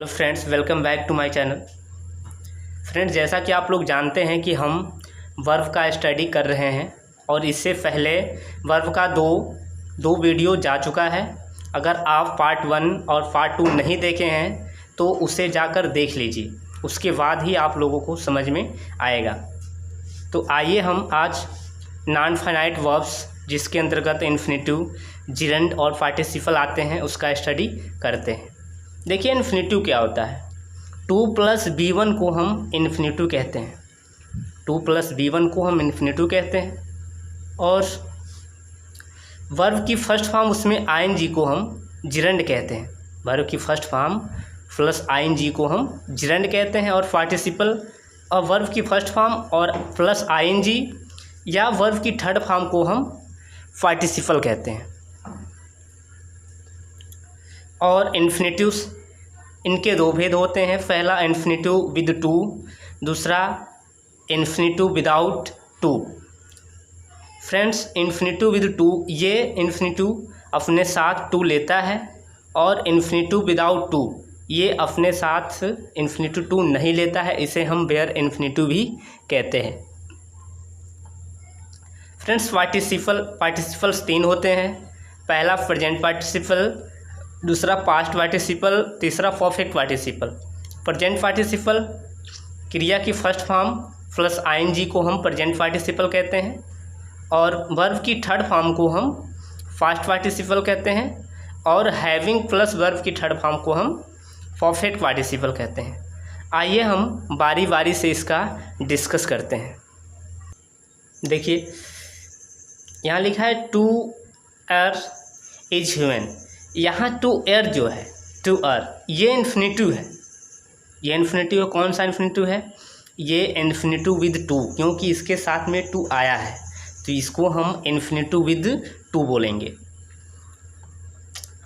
Hello friends, welcome back to my channel. Friends, जैसा कि आप लोग जानते हैं कि हम वर्ब का स्टडी कर रहे हैं और इससे पहले वर्ब का दो वीडियो जा चुका है। अगर आप पार्ट 1 और पार्ट 2 नहीं देखे हैं तो उसे जाकर देख लीजिए, उसके बाद ही आप लोगों को समझ में आएगा। तो आइए हम आज नॉन फाइनाइट वर्ब्स जिसके अंतर्गत इन्फिनेटिव, जिरंड और पार्टिसिपल आते हैं उसका स्टडी करते हैं। देखिए, इन्फिनेटिव क्या होता है। 2 + B1 को हम इन्फिनेटिव कहते हैं। 2 + B1 को हम इन्फिनेटिव कहते हैं। और वर्ब की फर्स्ट फॉर्म उसमें ing को हम जिरंड कहते हैं। वर्ब की फर्स्ट फॉर्म प्लस ing को हम जिरंड कहते हैं। और पार्टिसिपल और वर्ब की फर्स्ट फॉर्म और प्लस ing या वर्ब की थर्ड फॉर्म को हम पार्टिसिपल कहते हैं। और इन्फिनेटिव्स, इनके दो भेद होते हैं। पहला इन्फिनेटिव विद टू, दूसरा infinitive without to. Friends, infinitive with to, ये इन्फिनेटिव अपने साथ टू लेता है। और इन्फिनेटिव विदाउट टू, ये अपने साथ इन्फिनेटिव टू नहीं लेता है। इसे हम बेयर इन्फिनेटिव भी कहते हैं। फ्रेंड्स, पार्टिसिपल्स 3 होते हैं। पहला प्रेजेंट पार्टिसिपल, दूसरा पास्ट पार्टिसिपल, तीसरा परफेक्ट पार्टिसिपल। प्रेजेंट पार्टिसिपल क्रिया की फर्स्ट फॉर्म प्लस ing को हम प्रेजेंट पार्टिसिपल कहते हैं। और वर्ब की थर्ड फॉर्म को हम पास्ट पार्टिसिपल कहते हैं। और हैविंग प्लस वर्ब की थर्ड फॉर्म को हम परफेक्ट पार्टिसिपल कहते हैं। आइए हम बारी बारी से इसका डिस्कस करते हैं। देखिए, यहाँ लिखा है टू एर इज ह्यूमन। यहाँ टू एर जो है, टू एर, ये इन्फिनेटिव है। ये इन्फिनेटिव है। कौन सा इन्फिनेटिव है? ये इन्फिनेटिव विद टू, क्योंकि इसके साथ में टू आया है तो इसको हम इन्फिनेटिव विद टू बोलेंगे।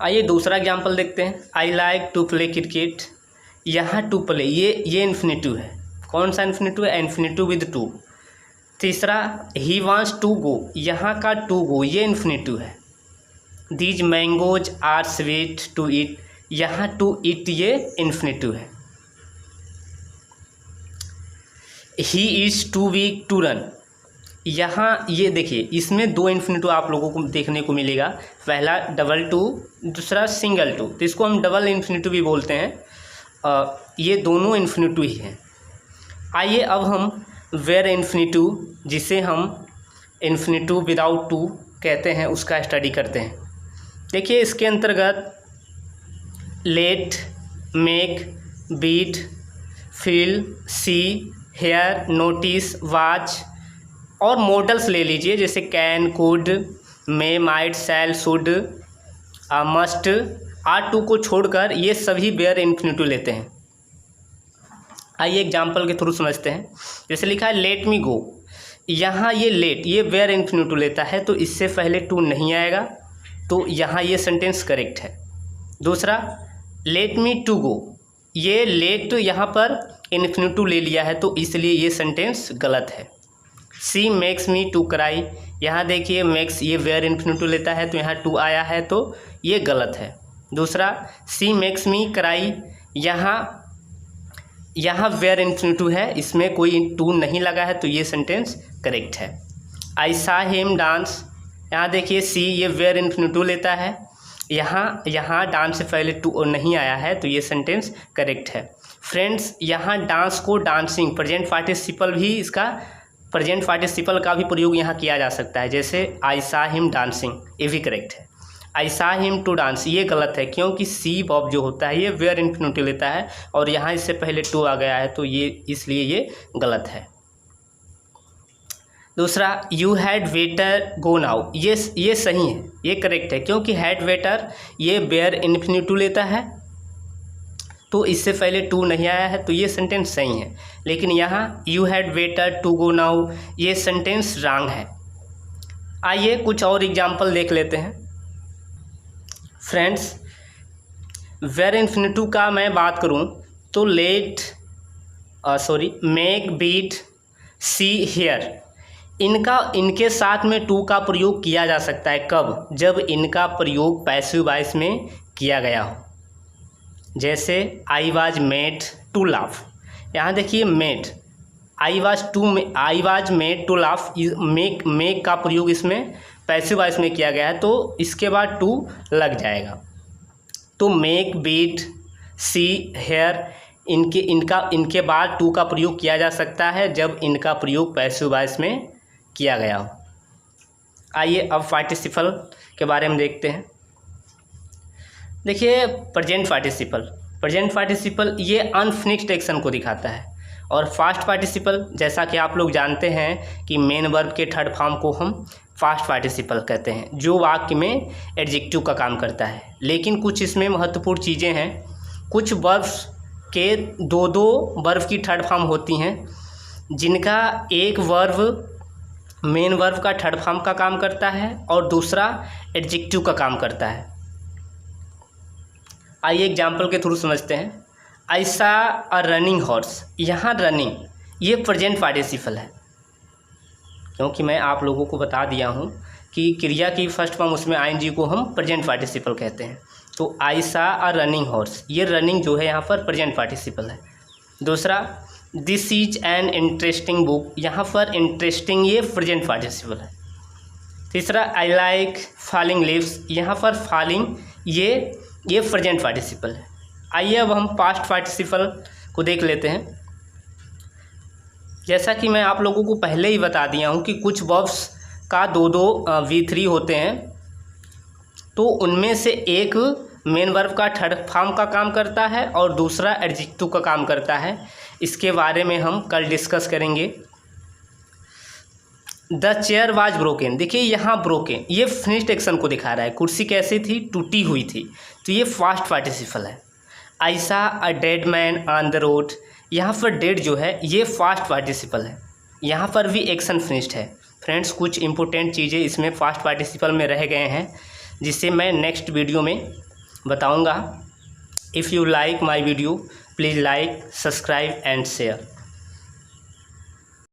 आइए दूसरा एग्जाम्पल देखते हैं। I like to play cricket. यहाँ टू प्ले, ये इन्फिनेटिव है। कौन सा इन्फिनेटिव है? Infinitive with to. तीसरा ही वांट्स टू गो, यहाँ का टू गो ये इन्फिनेटिव है। These mangoes are sweet to eat, यहाँ टू ईट ये इन्फिनेटिव है। He is too weak to run, यहाँ ये देखिए, इसमें 2 इन्फिनेटिव आप लोगों को देखने को मिलेगा। पहला डबल टू, दूसरा सिंगल टू, तो इसको हम डबल इन्फिनेटिव भी बोलते हैं। ये दोनों इन्फिनेटिव ही हैं। आइए अब हम वेयर इन्फिनेटिव, जिसे हम इन्फिनेटिव विदाउट टू कहते हैं, उसका स्टडी करते हैं। देखिए, इसके अंतर्गत let, make, bid, feel, see, hear, notice, watch और मॉडल्स ले लीजिए, जैसे can, could, may, might, shall, should, must, are to को छोड़कर ये सभी वेयर इन्फिनेटिव लेते हैं। आइए एग्जाम्पल के थ्रू समझते हैं। जैसे लिखा है लेट मी गो, यहाँ ये लेट, ये वेयर इन्फिनेटिव लेता है तो इससे पहले टू नहीं आएगा, तो यहाँ ये सेंटेंस करेक्ट है। दूसरा लेट मी टू गो, ये लेट यहाँ पर इन्फिनेटिव ले लिया है तो इसलिए ये सेंटेंस गलत है। सी मेक्स मी टू क्राई, यहाँ देखिए मेक्स ये वेयर इन्फिनेटिव लेता है तो यहाँ टू आया है तो ये गलत है। दूसरा सी मेक्स मी क्राई, यहाँ वेयर इन्फिनेटिव है, इसमें कोई टू नहीं लगा है तो ये सेंटेंस करेक्ट है। आई सा हिम डांस, यहाँ देखिए सी ये वेयर इन्फिनेटिव लेता है, यहाँ डांस से पहले टू नहीं आया है तो ये सेंटेंस करेक्ट है। फ्रेंड्स, यहाँ डांस को डांसिंग, प्रेजेंट पार्टिसिपल का भी प्रयोग यहाँ किया जा सकता है। जैसे आई सा हिम डांसिंग, ये भी करेक्ट है। आई सा हिम टू डांस, ये गलत है क्योंकि सी वर्ब जो होता है ये वेयर इन्फिनेटिव लेता है और यहाँ इससे पहले टू आ गया है तो ये इसलिए ये गलत है। दूसरा you had waiter go now, ये सही है, ये करेक्ट है क्योंकि हैड वेटर ये वेयर इन्फिनेटिव लेता है तो इससे पहले टू नहीं आया है तो ये सेंटेंस सही है। लेकिन यहाँ you had better to go now, ये सेंटेंस रॉन्ग है। आइए कुछ और एग्जाम्पल देख लेते हैं। फ्रेंड्स, वेयर इन्फिनेटिव का मैं बात करूं तो मेक, बीट, सी, हेयर, इनके साथ में टू का प्रयोग किया जा सकता है। कब? जब इनका प्रयोग पैसिव वॉइस में किया गया हो। जैसे I was made to laugh, यहाँ देखिए made, I was made to laugh, make का प्रयोग इसमें पैसिव वॉइस में किया गया है, तो इसके बाद टू लग जाएगा। तो मेक, बीट, सी, हेयर, इनके बाद टू का प्रयोग किया जा सकता है जब इनका प्रयोग पैसिव वॉइस में किया गया हो। आइए अब पार्टिसिपल के बारे में देखते हैं। देखिए प्रेजेंट पार्टिसिपल ये अनफिनिश्ड एक्शन को दिखाता है, और फास्ट पार्टिसिपल जैसा कि आप लोग जानते हैं कि मेन वर्ब के थर्ड फॉर्म को हम फास्ट पार्टिसिपल कहते हैं, जो वाक्य में एडजेक्टिव का काम करता है। लेकिन कुछ इसमें महत्वपूर्ण चीज़ें हैं, कुछ वर्ब्स के दो वर्ब की थर्ड फॉर्म होती हैं, जिनका एक वर्ब मेन वर्ब का थर्ड फॉर्म का काम करता है और दूसरा एडजेक्टिव का काम करता है। आइए एग्जाम्पल के थ्रू समझते हैं। आई सा अ रनिंग हॉर्स, यहाँ रनिंग ये प्रेजेंट पार्टिसिपल है, क्योंकि मैं आप लोगों को बता दिया हूँ कि क्रिया की फर्स्ट फॉर्म उसमें आईएनजी को हम प्रेजेंट पार्टिसिपल कहते हैं। तो आई सा अ रनिंग हॉर्स, ये रनिंग जो है यहाँ पर प्रेजेंट पार्टिसिपल है। दूसरा this is an interesting book, यहाँ पर इंटरेस्टिंग ये प्रेजेंट पार्टिसिपल है। तीसरा आई लाइक फॉलिंग लीव्स, यहाँ पर फॉलिंग ये प्रेजेंट पार्टिसिपल है। आइए अब हम पास्ट पार्टिसिपल को देख लेते हैं। जैसा कि मैं आप लोगों को पहले ही बता दिया हूँ कि कुछ वर्ब्स का दो V3 होते हैं, तो उनमें से एक मेन वर्ब का थर्ड फॉर्म का काम करता है और दूसरा एडजेक्टिव का काम करता है। इसके बारे में हम कल डिस्कस करेंगे। द चेयर वाज ब्रोकन, देखिए यहाँ ब्रोकन ये फिनिश्ड एक्शन को दिखा रहा है, कुर्सी कैसी थी, टूटी हुई थी, तो ये फास्ट पार्टिसिपल है। आई सा a dead man on the road, यहाँ पर डेड जो है ये फास्ट पार्टिसिपल है, यहाँ पर भी एक्शन फिनिश्ड है। फ्रेंड्स कुछ इंपॉर्टेंट चीज़ें इसमें फास्ट पार्टिसिपल में रह गए हैं, जिसे मैं नेक्स्ट वीडियो में बताऊंगा। If you like my video please like, subscribe and share.